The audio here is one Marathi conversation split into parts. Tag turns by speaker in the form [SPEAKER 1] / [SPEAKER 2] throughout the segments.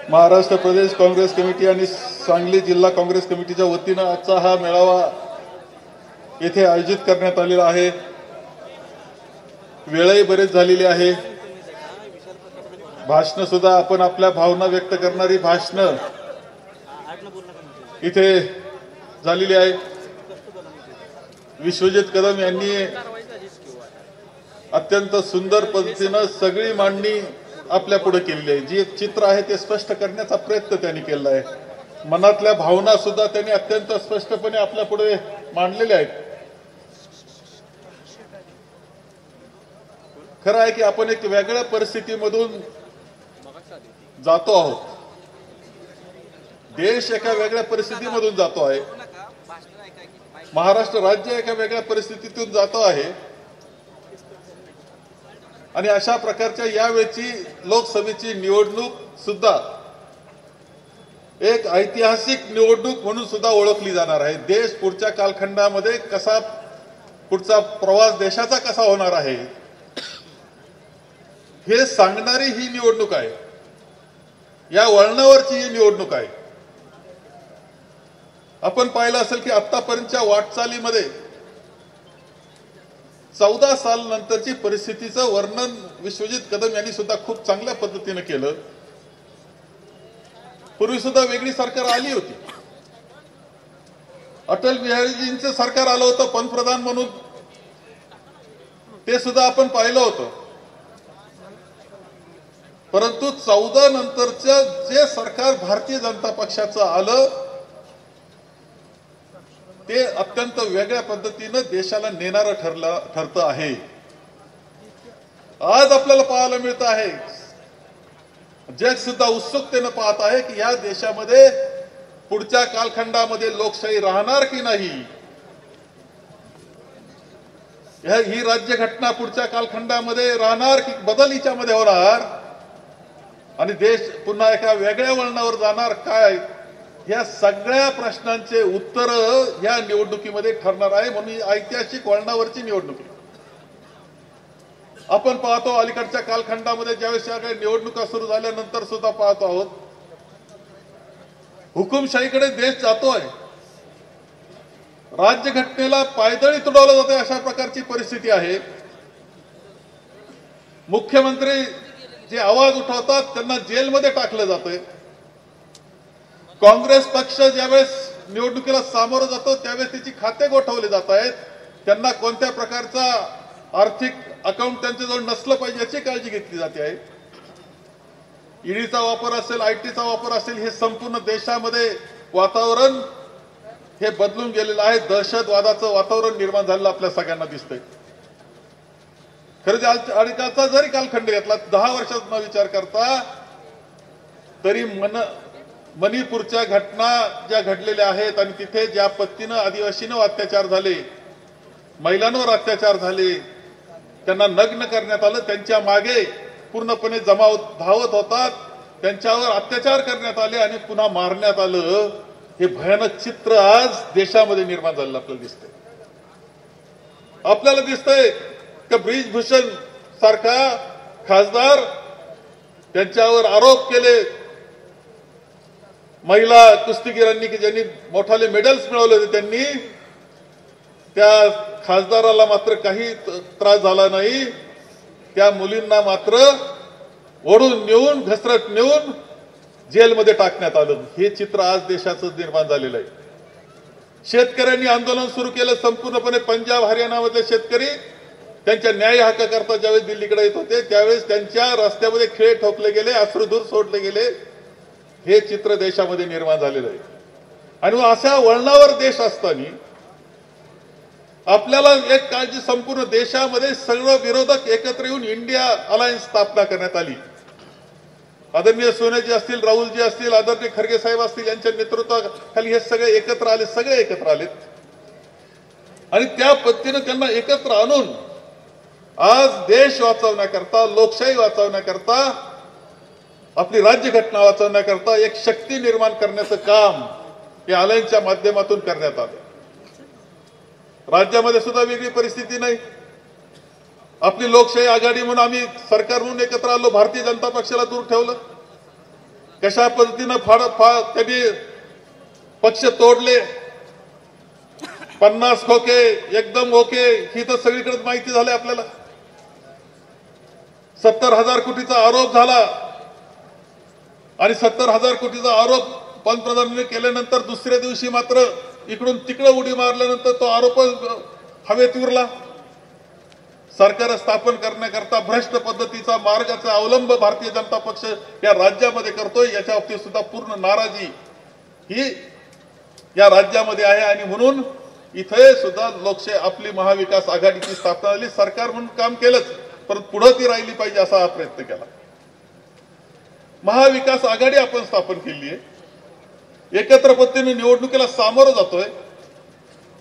[SPEAKER 1] महाराष्ट्र प्रदेश काँग्रेस कमिटी आणि सांगली जिल्हा काँग्रेस कमिटीच्या वतीने आजचा हा मेळावा येथे आयोजित करण्यात आलेला आहे। वेळही बरेच झालेली आहे। भाषण सुद्धा आपण आपल्या भावना व्यक्त करणारी भाषण इथे झालेली आहे। विश्वजित कदम यांनी अत्यंत सुंदर पद्धतीने सगळी मांडणी आपल्या पुढे केलेली आहे। जे चित्र आहे ते स्पष्ट करण्याचा प्रयत्न त्यांनी केला आहे। मनातल्या भावना सुद्धा त्यांनी अत्यंत स्पष्टपणे आपल्या पुढे मांडलेल्या आहेत। खरं आहे की आपण एक वेगळ्या परिस्थितीमधून जातो आहोत। देश एका वेगळ्या परिस्थितीमधून जातो आहे। महाराष्ट्र राज्य एका वेगळ्या परिस्थितीतून जातो आहे आणि अशा प्रकारच्या यावेळची लोकसभेची निवडणूक सुद्धा एक ऐतिहासिक निवडणूक म्हणून सुद्धा ओळखली जाणार आहे। देश पुढच्या कालखंडामध्ये कसा पुढचा प्रवास देशाचा कसा होणार आहे हे सांगणारी ही निवडणूक आहे। या वळणावरची ही निवडणूक आहे। आपण पाहिलं असेल की आतापर्यंतच्या वाटचालीमध्ये 14 साल नंतरची परिस्थितीचं वर्णन विश्वजित कदम यांनी सुद्धा खूप चांगल्या पद्धतीने केलं। पूर्वी सुद्धा वेगळी सरकार आली होती। अटल बिहारीजींचं सरकार आलं होतं पंतप्रधान म्हणून, ते सुद्धा आपण पाहिलं होतं। परंतु 14 नंतरचं जे सरकार भारतीय जनता पक्षाचं आलं ते अत्यंत वेगळ्या पद्धतीने देशाला नेणारं ठरतं आहे। आज आपल्याला पाहायला मिळत आहे, जग सुद्धा उत्सुकतेने पाहत आहे की या देशामध्ये पुढच्या कालखंडामध्ये लोकशाही राहणार की नाही। ही राज्यघटना पुढच्या कालखंडामध्ये राहणार की बदल हिच्यामध्ये होणार आणि देश पुन्हा एका वेगळ्या वळणावर जाणार काय, या सगळ्या प्रश्नांचे उत्तर या निवडणुकीमध्ये ठरणार आहे। म्हणून ऐतिहासिक वळणावरची निवडणूक आहे। आपण पाहतो अलीकडच्या कालखंडामध्ये ज्यावेळेस या निवडणुका सुरू झाल्यानंतर सुद्धा पाहतो आहोत हुकुमशाहीकडे देश जातोय। राज्यघटनेला पायदळी तुडवलं जाते अशा प्रकारची परिस्थिती आहे। मुख्यमंत्री जे आवाज उठवतात त्यांना जेलमध्ये टाकलं जातंय। काँग्रेस पक्ष ज्यावेळेस निवडणुकीला सामोरं जातो त्यावेळेस त्याची खाते गोठवले जात आहेत। त्यांना कोणत्या प्रकारचा आर्थिक अकाउंट त्यांच्याजवळ नसलं पाहिजे याची काळजी घेतली जाते आहे। ईडीचा वापर असेल, आयटीचा वापर असेल, हे संपूर्ण देशामध्ये वातावरण हे बदलून गेलेलं आहे। दहशतवादाचं वातावरण निर्माण झालेलं आपल्या सगळ्यांना दिसतंय। खरं अलीकडचा जरी कालखंड घेतला 10 वर्षाचा विचार करता तरी मणिपूरच्या घटना ज्या घडलेल्या आहेत आणि तिथे ज्या पद्धतीनं आदिवासींवर अत्याचार झाले, महिलांवर अत्याचार झाले, त्यांना नग्न करण्यात आलं, त्यांच्या मागे पूर्णपणे जमाव धावत होतात, त्यांच्यावर अत्याचार करण्यात आले आणि पुन्हा मारण्यात आलं, हे भयानक चित्र आज देशामध्ये निर्माण झालेलं आपल्याला दिसतंय। आपल्याला दिसतंय की ब्रिजभूषण सारखा खासदार त्यांच्यावर आरोप केले, महिला कुस्तीगीरांनी की ज्यांनी मोठाले मेडल्स मिळवले होते त्यांनी, त्या खासदाराला मात्र काही त्रास झाला नाही। त्या मुलींना मात्र ओढून नेऊन घसरत नेऊन जेलमध्ये टाकण्यात आलं। हे चित्र आज देशाचं निर्माण झालेलं आहे। शेतकऱ्यांनी आंदोलन सुरू केलं संपूर्णपणे। पंजाब हरियाणामधले शेतकरी त्यांच्या न्याय हक्काकरता ज्यावेळेस दिल्लीकडे येत होते त्यावेळेस त्यांच्या रस्त्यामध्ये खिळे ठोकले गेले, अश्रुधूर सोडले गेले। हे चित्र देशामध्ये निर्माण झालेलं आहे। आणि अशा वळणावर देश असताना आपल्याला एक काळजी संपूर्ण देशामध्ये सर्व विरोधक एकत्र येऊन इंडिया अलायन्स स्थापना करण्यात आली। आदरणीय सोनेजी असतील, राहुलजी असतील, आदरणीय खरगे साहेब असतील, यांच्या नेतृत्वाखाली हे सगळे एकत्र आले, सगळे एकत्र आलेत आणि त्या पद्धतीने त्यांना एकत्र आणून आज देश वाचवण्याकरता, लोकशाही वाचवण्याकरता, आपली राज्यघटना वाचवण्याकरता एक शक्ती निर्माण करण्याचं काम या अलायन्सच्या माध्यमातून करण्यात आलं। राज्यामध्ये सुद्धा वेगळी परिस्थिती नाही। आपली लोकशाही आघाडी म्हणून आम्ही सरकार म्हणून एकत्र आलो, भारतीय जनता पक्षाला दूर ठेवलं। कशा पद्धतीनं त्यांनी पक्ष तोडले, 50 खोके एकदम ओके, ही तर सगळीकडे माहिती झाली आपल्याला. 70,000 कोटीचा आरोप झाला आणि 70,000 कोटीचा आरोप पंतप्रधानांनी केल्यानंतर दुसऱ्या दिवशी मात्र इकडून तिकडे उडी मारल्यानंतर तो आरोप हवेत उरला. सरकार स्थापन करण्याकरता भ्रष्ट पद्धतीचा मार्गाचा अवलंब भारतीय जनता पक्ष या राज्यामध्ये करतोय, याच्या बाबतीत सुद्धा पूर्ण नाराजी ही या राज्यामध्ये आहे. आणि म्हणून इथे सुद्धा लोकशाही आपली महाविकास आघाडीची स्थापना झाली. सरकार म्हणून काम केलंच, परंतु पुढे ती राहिली पाहिजे असा हा प्रयत्न केला. महाविकास आघाडी आपण स्थापन केली आहे, एकत्र पद्धतीने निवडणुकीला सामोरं जातोय.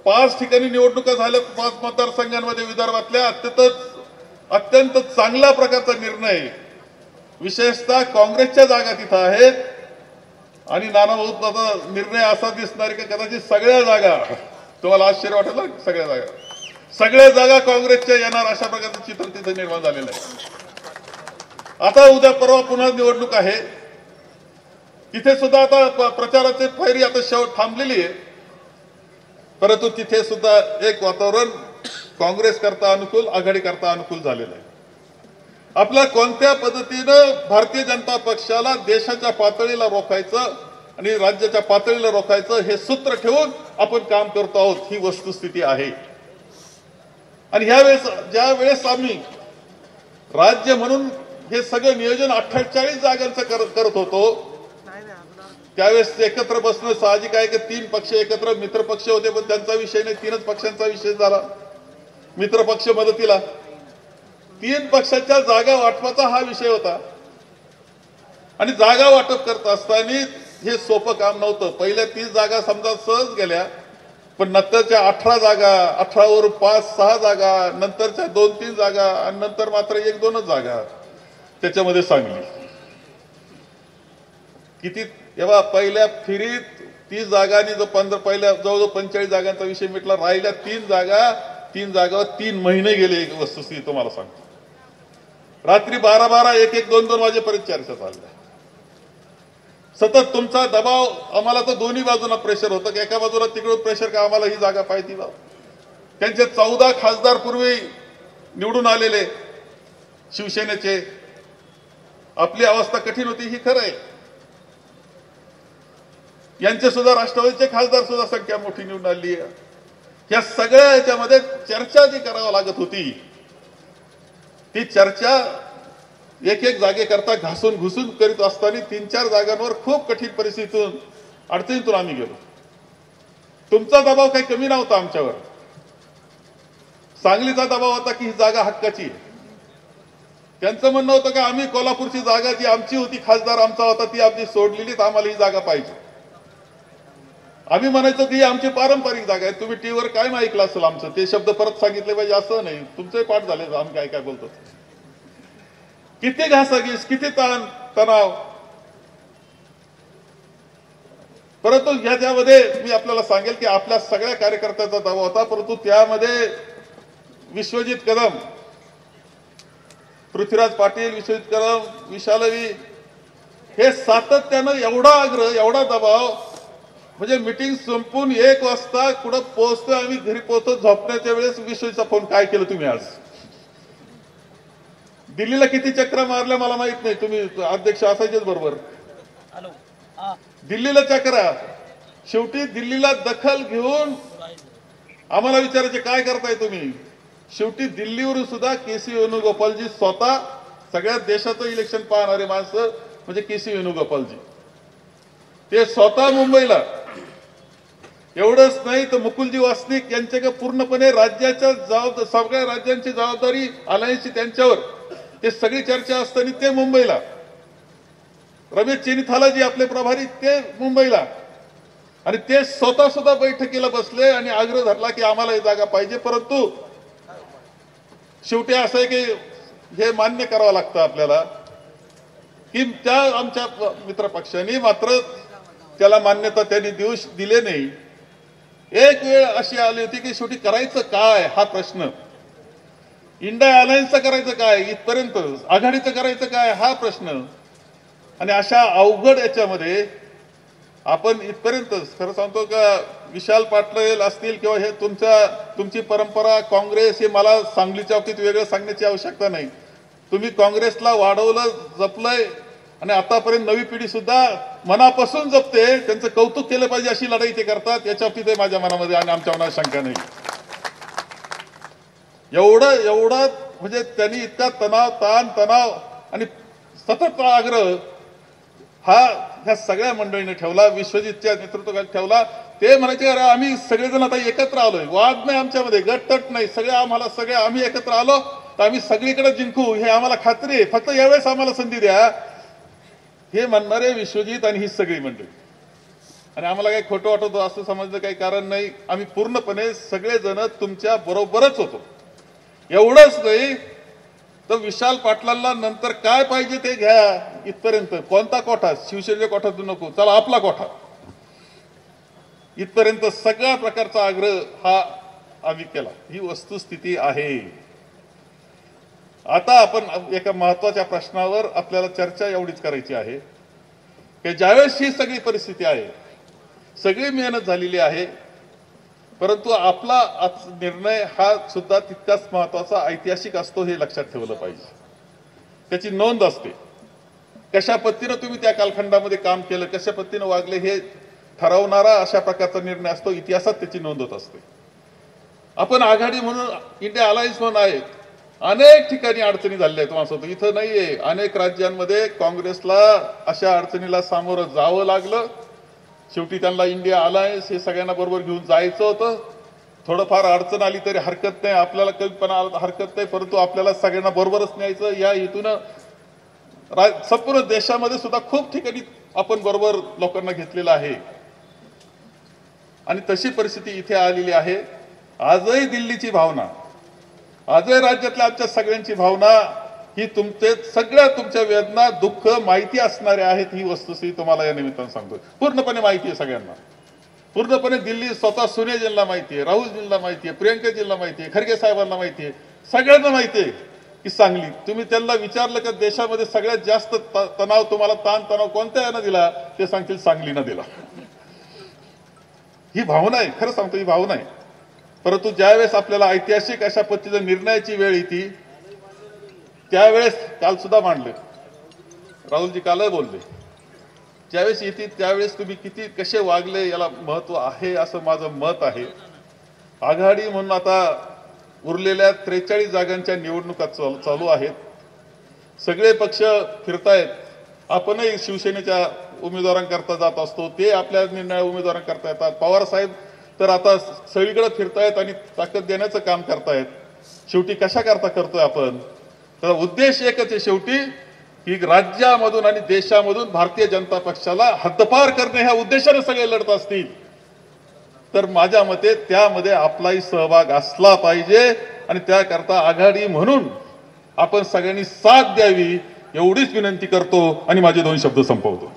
[SPEAKER 1] 5 ठिकाणी निवडणुका झाल्या, 5 मतदारसंघांमध्ये विदर्भातल्या. अत्यंत चांगल्या प्रकारचा निर्णय, विशेषतः काँग्रेसच्या जागा तिथं आहेत. आणि नाना भाऊचा निर्णय असा दिसणार की कदाचित सगळ्या जागा, तुम्हाला आश्चर्य वाटेल, सगळ्या जागा काँग्रेसच्या येणार अशा प्रकारचं चित्र तिथे निर्माण झालेलं आहे. आता उद्या परवा पुन्हा निवडणूक आहे, तिथे सुद्धा आता प्रचाराची फैरी आता शेवट थांबलेली आहे. परंतु तिथे सुद्धा एक वातावरण काँग्रेस करता अनुकूल, आघाडी करता अनुकूल झालेलं आहे. आपल्या कोणत्या पद्धतीनं भारतीय जनता पक्षाला देशाच्या पातळीला रोखायचं आणि राज्याच्या पातळीला रोखायचं हे सूत्र ठेवून आपण काम करतो आहोत, ही वस्तुस्थिती आहे. आणि ह्यावेळेस ज्या वेळेस आम्ही राज्य म्हणून हे सगळं नियोजन 48 जागांचं करत होतो, त्यावेळेस एकत्र बसणं साहजिक आहे की 3 पक्ष एकत्र, मित्र पक्ष होते पण त्यांचा विषय नाही, 3च पक्षांचा विषय झाला. मित्र पक्ष मदतीला, 3 पक्षाच्या जागा वाटपाचा हा विषय होता. आणि जागा वाटप करत असताना हे सोपं काम नव्हतं. पहिल्या 30 जागा समजा सहज गेल्या, पण नंतरच्या 18 जागा, 18 वरून 5-6 जागा, नंतरच्या 2-3 जागा आणि नंतर मात्र 1-2च जागा त्याच्यामध्ये सांगली. किती तेव्हा पहिल्या फिरीत 30 जागांनी जो पहिल्या जवळजवळ 45 जागांचा विषय मिटला. राहिल्या 3 जागावर 3 महिने गेले. एक वस्तुस्थिती तुम्हाला सांगतो, रात्री 12-12, 1-1, 2-2 वाजेपर्यंत चर्चा चालल्या. सतत तुमचा दबाव, आम्हाला तर दोन्ही बाजूला प्रेशर होतं की एका बाजूला तिकडून प्रेशर का आम्हाला ही जागा पाहिजे. त्यांचे 14 खासदार पूर्वी निवडून आलेले शिवसेनेचे, आपली अवस्था कठीण होती ही खरं आहे. यांचे सुद्धा राष्ट्रवादीचे खासदार सुद्धा संख्या मोठी निवडून आली आहे. या सगळ्या याच्यामध्ये चर्चा जी करावी लागत होती, ती चर्चा एक जागेकरता घासून घुसून करीत असताना 3-4 जागांवर खूप कठीण परिस्थितीतून, अडचणीतून आम्ही गेलो. तुमचा दबाव काही कमी नव्हता आमच्यावर. सांगलीचा दबाव होता की ही जागा हक्काची आहे. त्यांचं म्हणणं होतं की आम्ही कोल्हापूरची जागा जी आमची होती, खासदार आमचा होता, ती आमची सोडलेली, तर आम्हाला ही जागा पाहिजे. आम्ही म्हणायचो की आमची पारंपरिक जागा आहे. तुम्ही टीव्हीवर काय ऐकलं असेल आमचं, ते शब्द परत सांगितले पाहिजे असं नाही. तुमचे पाठ झाले आम्ही काय काय बोलतो. किती घासाघीस, किती तणाव. परंतु ह्याच्यामध्ये मी आपल्याला सांगेल की आपल्या सगळ्या कार्यकर्त्यांचा दबाव होता. परंतु त्यामध्ये विश्वजित कदम, पृथ्वीराज पाटील, विश्वजित कदम, विशालवी हे सातत्यानं एवढा आग्रह, एवढा दबाव, म्हणजे मीटिंग संपून 1 वाजता कुठं पोहोचतोय, आम्ही घरी पोहोचतो, झोपण्याच्या वेळेस विश्वजीतचा फोन, काय केलं तुम्ही आज, दिल्लीला किती चक्रा मारल्या मला माहित नाही, तुम्ही अध्यक्ष असायचेच बरोबर, दिल्लीला चक्रा. शेवटी दिल्लीला दखल घेऊन आम्हाला विचारायचे काय करताय तुम्ही. शेवटी दिल्लीवरून सुद्धा केसी वेणुगोपालजी स्वतः, सगळ्या देशाचं इलेक्शन पाहणारे माणसं म्हणजे केसी वेणुगोपालजी, ते स्वतः मुंबईला. एवढंच नाही तर मुकुलजी वासनिक यांच्याकडे पूर्णपणे राज्याच्या सगळ्या राज्यांची जबाबदारी अलायन्सची त्यांच्यावर, ते सगळी चर्चा असताना ते मुंबईला. रमेश चेनिथालाजी आपले प्रभारी ते मुंबईला, आणि ते स्वतः सुद्धा बैठकीला बसले आणि आग्रह धरला की आम्हाला ही जागा पाहिजे. परंतु शेवटी असं आहे की हे मान्य करावं लागतं आपल्याला की त्या आमच्या मित्र पक्षांनी मात्र त्याला मान्यता त्यांनी दिले नाही. एक वेळ अशी आली होती की शेवटी करायचं काय हा प्रश्न, इंडिया अलायन्सचं करायचं काय इथपर्यंत, आघाडीचं करायचं काय हा प्रश्न. आणि अशा अवघड याच्यामध्ये आपण इथपर्यंत खरं सांगतो का विशाल पाटील असतील किंवा हे तुमची परंपरा काँग्रेस, हे मला सांगलीच्या बाबतीत वेगळं सांगण्याची आवश्यकता नाही. तुम्ही काँग्रेसला वाढवलं, जपलंय आणि आतापर्यंत नवी पिढी सुद्धा मनापासून जपते. त्यांचं कौतुक केलं पाहिजे अशी लढाई ते करतात. याच्या बाबतीत माझ्या मनामध्ये आणि आमच्या मनात शंका नाही. एवढा म्हणजे त्यांनी इतका तणाव आणि सतत आग्रह हा ह्या सगळ्या मंडळीने ठेवला, विश्वजितच्या नेतृत्वाखाली ठेवला. ते म्हणायचे अरे आम्ही सगळेजण आता एकत्र आलोय, वाद नाही आमच्यामध्ये, गटतट नाही, आम्ही एकत्र आलो तर आम्ही सगळीकडे जिंकू हे आम्हाला खात्री आहे, फक्त यावेळेस आम्हाला संधी द्या, हे म्हणणारे विश्वजित आणि ही सगळी मंडळी. आणि आम्हाला काही खोटं वाटत असं समजलं काही कारण नाही. आम्ही पूर्णपणे सगळेजण तुमच्या बरोबरच होतो. एवढंच नाही तर विशाल पाटलांना नंतर काय पाहिजे ते घ्या, इथपर्यंत कोणता कोठा, शिवसेनेच्या कोठातून नको, चला आपला कोठा, इथपर्यंत सगळ्या प्रकारचा आग्रह हा आम्ही केला. ही वस्तुस्थिती आहे. आता आपण एका महत्वाच्या प्रश्नावर आपल्याला चर्चा एवढीच करायची आहे की ज्यावेळेस ही सगळी परिस्थिती आहे, सगळी मेहनत झालेली आहे, परंतु आपला निर्णय हा सुद्धा तितकाच महत्वाचा, ऐतिहासिक असतो हे लक्षात ठेवलं पाहिजे. त्याची नोंद असते. कशा पद्धतीनं तुम्ही त्या कालखंडामध्ये काम केलं, कशा पद्धतीनं वागले हे ठरवणारा अशा प्रकारचा निर्णय असतो. इतिहासात त्याची नोंद होत असते. आपण आघाडी म्हणून, इंडिया अलायन्स म्हणून आहे, अनेक ठिकाणी अडचणी झालेल्या आहेत. तुम्हाला सांगतो इथं नाहीये, अनेक राज्यांमध्ये काँग्रेसला अशा अडचणीला सामोरं जावं लागलं. शेवटी त्यांना इंडिया अलायन्स हे सगळ्यांना बरोबर घेऊन जायचं होतं. थोडंफार अडचण आली तरी हरकत नाही, आपल्याला कमीपणा आला हरकत नाही, परंतु आपल्याला सगळ्यांना बरोबरच न्यायचं या हेतून संपूर्ण देशामध्ये सुद्धा खूप ठिकाणी आपण बरोबर लोकांना घेतलेलं आहे. आणि तशी परिस्थिती इथे आलेली आहे. आजही दिल्लीची भावना, आजही राज्यातल्या आमच्या सगळ्यांची भावना ही तुमच्या वेदना, दुःख माहिती असणारे आहेत. ही वस्तुस्थिती तुम्हाला या निमित्तानं सांगतोय. पूर्णपणे माहिती आहे सगळ्यांना. पूर्णपणे दिल्ली स्वतः सोनियाजींना माहिती आहे, राहुलजींना माहिती आहे, प्रियंकाजींना माहिती आहे, खरगे साहेबांना माहिती आहे, सगळ्यांना माहिती आहे की सांगली. तुम्ही त्यांना विचारलं का देशामध्ये सगळ्यात जास्त तणाव, तुम्हाला ताण कोणत्या यानं दिला, ते सांगतील सांगलीनं दिला. ही भावना आहे, खरं सांगतो ही भावना आहे. परंतु ज्यावेळेस आपल्याला ऐतिहासिक अशा पद्धतीच्या निर्णयाची वेळ येते, त्यावेळेस काल सुद्धा मांडले, राहुलजी काल बोलले, ज्यावेळेस येते त्यावेळेस तुम्ही कसे वागले याला महत्व आहे असं माझं मत आहे. आघाडी म्हणून आता उरलेल्या 43 जागांच्या निवडणुका चालू आहेत. सगळे पक्ष फिरतायत. आपणही शिवसेनेच्या उमेदवारांकरता जात असतो, ते आपल्या निर्णय उमेदवारांकरता येतात. पवार साहेब तर आता सगळीकडे फिरतायत आणि ताकद देण्याचं काम करतायत. शेवटी कशा करता करतोय आपण, तर उद्देश एकच आहे शेवटी की राज्यामधून आणि देशामधून भारतीय जनता पक्षाला हद्दपार करणे ह्या उद्देशाने सगळे लढत असतील तर माझ्या मते त्यामध्ये आपलाही सहभाग असला पाहिजे. आणि त्याकरता आघाडी म्हणून आपण सगळ्यांनी साथ द्यावी एवढीच विनंती करतो आणि माझे 2 शब्द संपवतो.